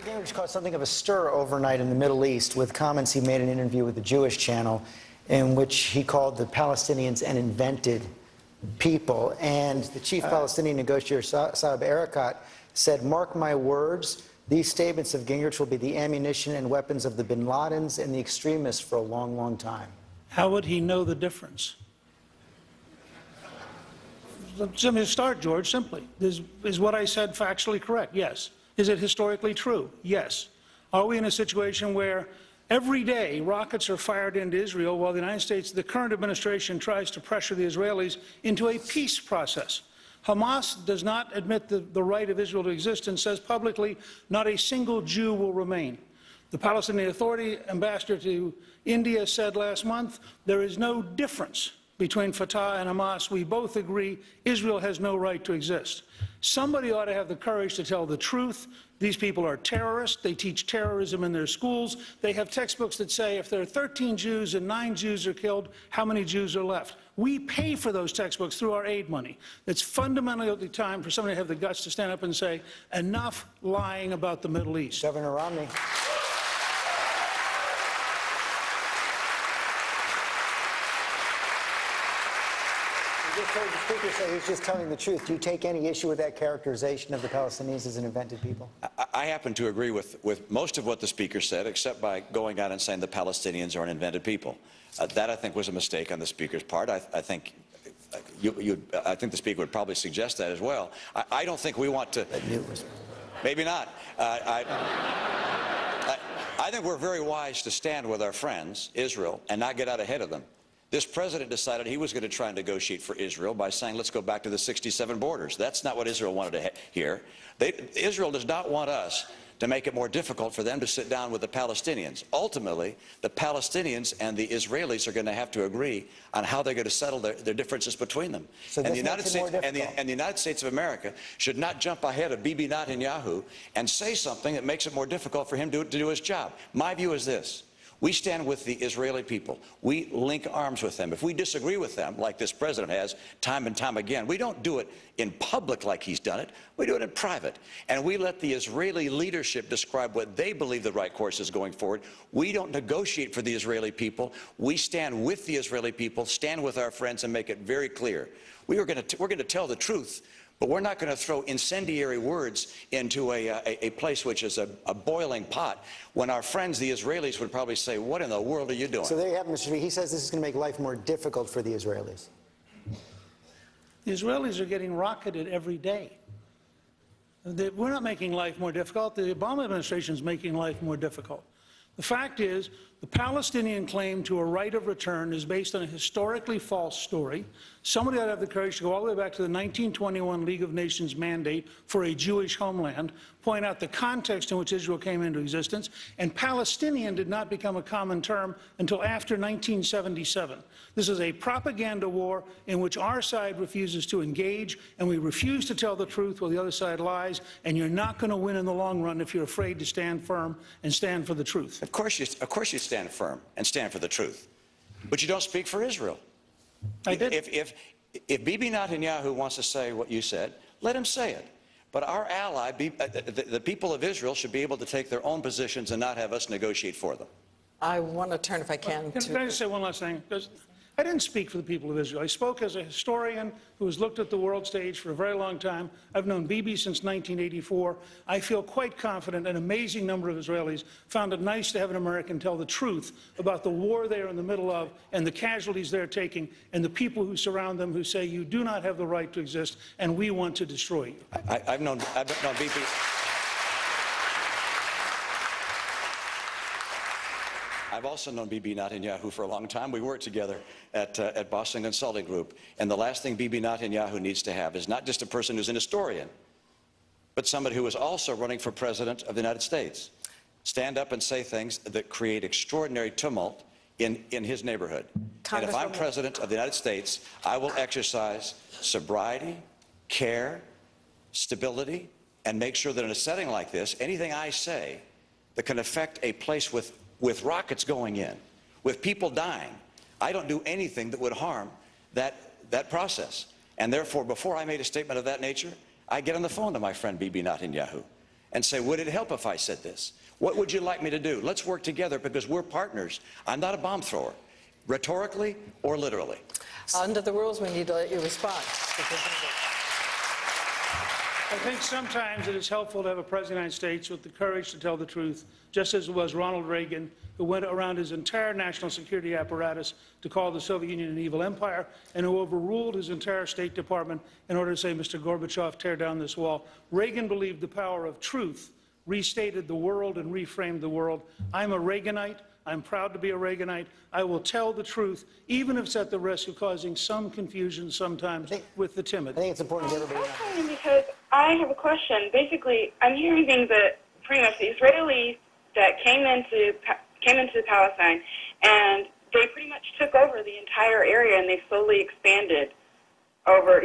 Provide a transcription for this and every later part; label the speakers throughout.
Speaker 1: Gingrich caused something of a stir overnight in the Middle East with comments he made in an interview with the Jewish channel in which he called the Palestinians an invented people. And the chief Palestinian negotiator, Saeb Erekat, said, "Mark my words, these statements of Gingrich will be the ammunition and weapons of the bin Ladens and the extremists for a long, long time."
Speaker 2: How would he know the difference? Let me start, George, simply. Is what I said factually correct? Yes. Is it historically true? Yes. Are we in a situation where every day rockets are fired into Israel while the United States, the current administration, tries to pressure the Israelis into a peace process? Hamas does not admit the right of Israel to exist and says publicly not a single Jew will remain. The Palestinian Authority ambassador to India said last month there is no difference between Fatah and Hamas. We both agree Israel has no right to exist. Somebody ought to have the courage to tell the truth. These people are terrorists. They teach terrorism in their schools. They have textbooks that say if there are 13 Jews and 9 Jews are killed, how many Jews are left? We pay for those textbooks through our aid money. It's fundamentally time for somebody to have the guts to stand up and say, enough lying about the Middle East.
Speaker 1: Governor Romney. Just heard the speaker say he's just telling the truth. Do you take any issue with that characterization of the Palestinians as an invented people?
Speaker 3: I happen to agree with most of what the speaker said, except by going out and saying the Palestinians are an invented people. That, I think, was a mistake on the speaker's part. I think the speaker would probably suggest that as well. I don't think we want to. Maybe not. I think we're very wise to stand with our friends, Israel, and not get out ahead of them. This president decided he was going to try and negotiate for Israel by saying, let's go back to the 67 borders. That's not what Israel wanted to hear. Israel does not want us to make it more difficult for them to sit down with the Palestinians. Ultimately, the Palestinians and the Israelis are going to have to agree on how they're going to settle their differences between them.
Speaker 1: So
Speaker 3: and the United States of America should not jump ahead of Bibi Netanyahu and say something that makes it more difficult for him to do his job. My view is this. We stand with the Israeli people. We link arms with them. If we disagree with them, like this president has time and time again, we don't do it in public like he's done it. We do it in private. And we let the Israeli leadership describe what they believe the right course is going forward. We don't negotiate for the Israeli people. We stand with the Israeli people, stand with our friends, and make it very clear. We're going to tell the truth. But we're not going to throw incendiary words into a place which is a boiling pot when our friends, the Israelis, would probably say, what in the world are you doing?
Speaker 1: So there you have it, Mr. Speaker. He says this is going to make life more difficult for the Israelis.
Speaker 2: The Israelis are getting rocketed every day. We're not making life more difficult. The Obama administration is making life more difficult. The fact is, the Palestinian claim to a right of return is based on a historically false story. Somebody ought to have the courage to go all the way back to the 1921 League of Nations mandate for a Jewish homeland, point out the context in which Israel came into existence, and Palestinian did not become a common term until after 1977. This is a propaganda war in which our side refuses to engage, and we refuse to tell the truth while the other side lies, and you're not going to win in the long run if you're afraid to stand firm and stand for the truth.
Speaker 3: Of course you stand firm and stand for the truth, but you don't speak for Israel.
Speaker 2: I did.
Speaker 3: If Bibi Netanyahu wants to say what you said, let him say it. But our ally, the people of Israel, should be able to take their own positions and not have us negotiate for them.
Speaker 4: I want to turn, if I can, to...
Speaker 2: Can I just say one last thing? Because I didn't speak for the people of Israel. I spoke as a historian who has looked at the world stage for a very long time. I've known Bibi since 1984. I feel quite confident an amazing number of Israelis found it nice to have an American tell the truth about the war they're in the middle of and the casualties they're taking and the people who surround them who say you do not have the right to exist and we want to destroy you.
Speaker 3: I've known Bibi. I've also known Bibi Netanyahu for a long time. We worked together at Boston Consulting Group. And the last thing Bibi Netanyahu needs to have is not just a person who's an historian, but somebody who is also running for president of the United States. Stand up and say things that create extraordinary tumult in his neighborhood. And if I'm president of the United States, I will exercise sobriety, care, stability, and make sure that in a setting like this, anything I say that can affect a place with rockets going in, with people dying, I don't do anything that would harm that process. And therefore, before I made a statement of that nature, I get on the phone to my friend Bibi Netanyahu. and say, would it help if I said this? What would you like me to do? Let's work together because we're partners. I'm not a bomb thrower, rhetorically or literally.
Speaker 4: Under the rules, we need to let you respond.
Speaker 2: I think sometimes it is helpful to have a President of the United States with the courage to tell the truth, just as it was Ronald Reagan, who went around his entire national security apparatus to call the Soviet Union an evil empire, and who overruled his entire State Department in order to say, Mr. Gorbachev, tear down this wall. Reagan believed the power of truth restated the world and reframed the world. I'm a Reaganite. I'm proud to be a Reaganite. I will tell the truth, even if it's at the risk of causing some confusion sometimes with the timid.
Speaker 1: I think it's important to everybody.
Speaker 5: I'm calling because I have a question. Basically, I'm hearing things that pretty much the Israelis that came into Palestine, and they pretty much took over the entire area, and they slowly expanded over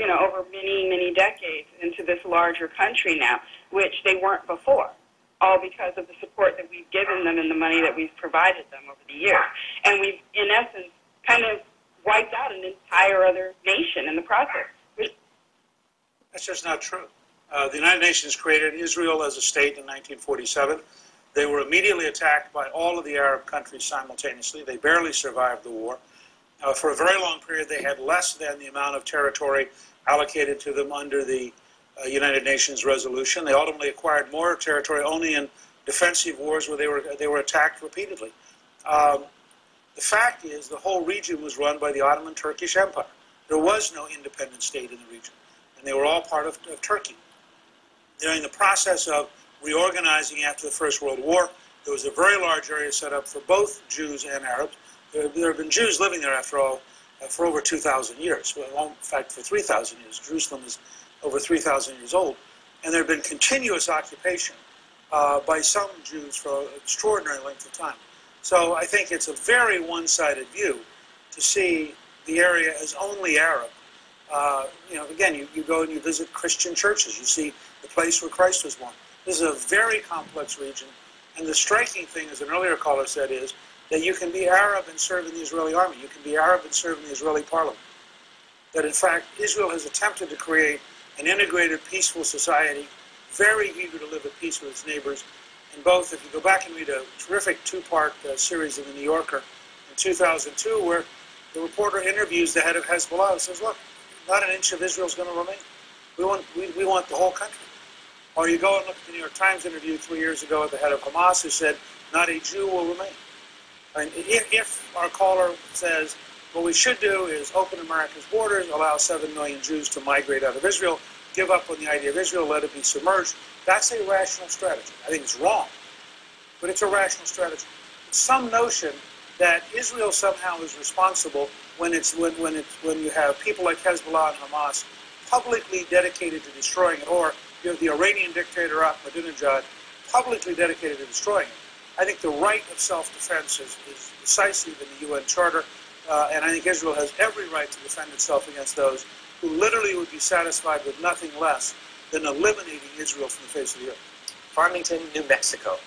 Speaker 5: many decades into this larger country now, which they weren't before, all because of the support that we've given them and the money that we've provided them over the years. And we've, in essence, kind of wiped out an entire other nation in the process.
Speaker 6: That's just not true. The United Nations created Israel as a state in 1947. They were immediately attacked by all of the Arab countries simultaneously. They barely survived the war. For a very long period, they had less than the amount of territory allocated to them under the United Nations resolution. They ultimately acquired more territory only in defensive wars where they were attacked repeatedly. The fact is, the whole region was run by the Ottoman Turkish Empire. There was no independent state in the region, and they were all part of Turkey. During the process of reorganizing after the First World War, there was a very large area set up for both Jews and Arabs. There have been Jews living there, after all, for over 2,000 years. Well, in fact, for 3,000 years. Jerusalem is over 3,000 years old. And there have been continuous occupation by some Jews for an extraordinary length of time. So I think it's a very one-sided view to see the area as only Arab. Again, you go and you visit Christian churches. You see the place where Christ was born. This is a very complex region. And the striking thing, as an earlier caller said, is that you can be Arab and serve in the Israeli army. You can be Arab and serve in the Israeli parliament. That, in fact, Israel has attempted to create an integrated, peaceful society, very eager to live at peace with its neighbors. And both, if you go back and read a terrific two-part series in The New Yorker in 2002, where the reporter interviews the head of Hezbollah and says, look, not an inch of Israel is going to remain. We want the whole country. Or you go and look at the New York Times interview 3 years ago with the head of Hamas, who said, not a Jew will remain. I mean, if our caller says, what we should do is open America's borders, allow 7 million Jews to migrate out of Israel, give up on the idea of Israel, let it be submerged, that's a rational strategy. I think it's wrong, but it's a rational strategy. It's some notion that Israel somehow is responsible when you have people like Hezbollah and Hamas publicly dedicated to destroying it, or you have the Iranian dictator Ahmadinejad publicly dedicated to destroying it. I think the right of self-defense is decisive in the UN Charter, and I think Israel has every right to defend itself against those who literally would be satisfied with nothing less than eliminating Israel from the face of the earth.
Speaker 7: Farmington, New Mexico.